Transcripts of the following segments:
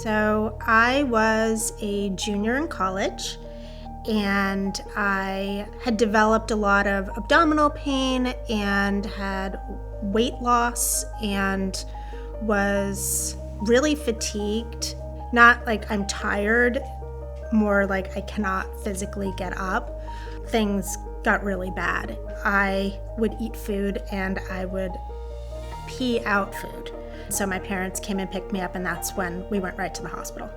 So I was a junior in college, and I had developed a lot of abdominal pain and had weight loss and was really fatigued. Not like I'm tired, more like I cannot physically get up. Things got really bad. I would eat food and I would pee out food. So my parents came and picked me up, and that's when we went right to the hospital.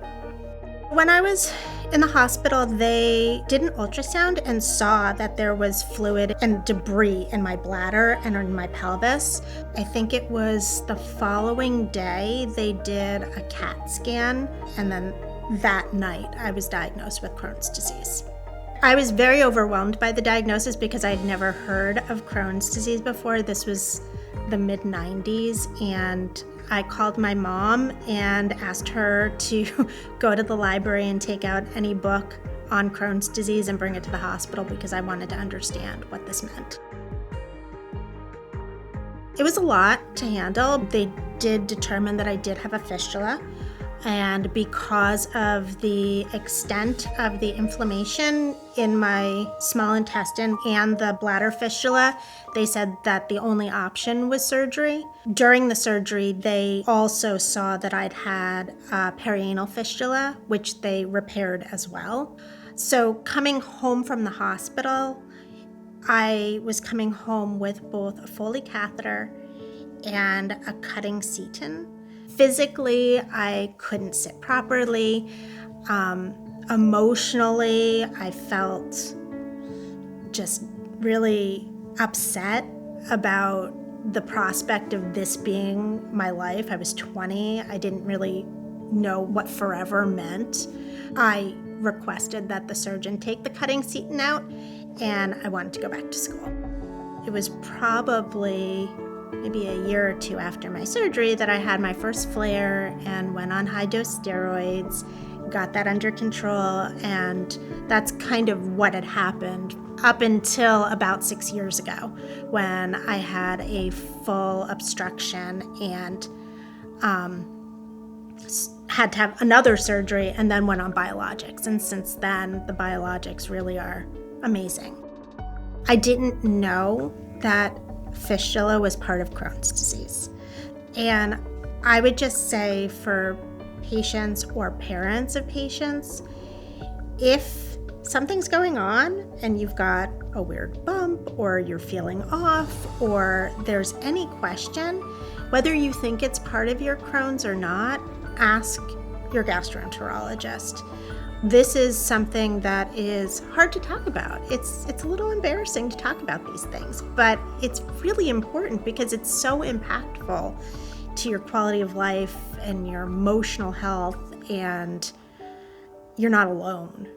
When I was in the hospital, they did an ultrasound and saw that there was fluid and debris in my bladder and in my pelvis. I think it was the following day they did a CAT scan, and then that night I was diagnosed with Crohn's disease. I was very overwhelmed by the diagnosis because I had never heard of Crohn's disease before. This was the mid-90s, and I called my mom and asked her to go to the library and take out any book on Crohn's disease and bring it to the hospital because I wanted to understand what this meant. It was a lot to handle. They did determine that I did have a fistula, and because of the extent of the inflammation in my small intestine and the bladder fistula, they said that the only option was surgery. During the surgery, they also saw that I'd had a perianal fistula, which they repaired as well. So coming home from the hospital, I was coming home with both a Foley catheter and a cutting seton. Physically, I couldn't sit properly. Emotionally, I felt just really upset about the prospect of this being my life. I was 20. I didn't really know what forever meant. I requested that the surgeon take the cutting seton out, and I wanted to go back to school. It was probably maybe a year or two after my surgery that I had my first flare and went on high-dose steroids, got that under control, and that's kind of what had happened up until about 6 years ago when I had a full obstruction and had to have another surgery and then went on biologics. And since then, the biologics really are amazing. I didn't know that fistula was part of Crohn's disease. And I would just say for patients or parents of patients, if something's going on and you've got a weird bump or you're feeling off or there's any question, whether you think it's part of your Crohn's or not, ask your gastroenterologist. This is something that is hard to talk about. It's a little embarrassing to talk about these things, but it's really important because it's so impactful to your quality of life and your emotional health, and you're not alone.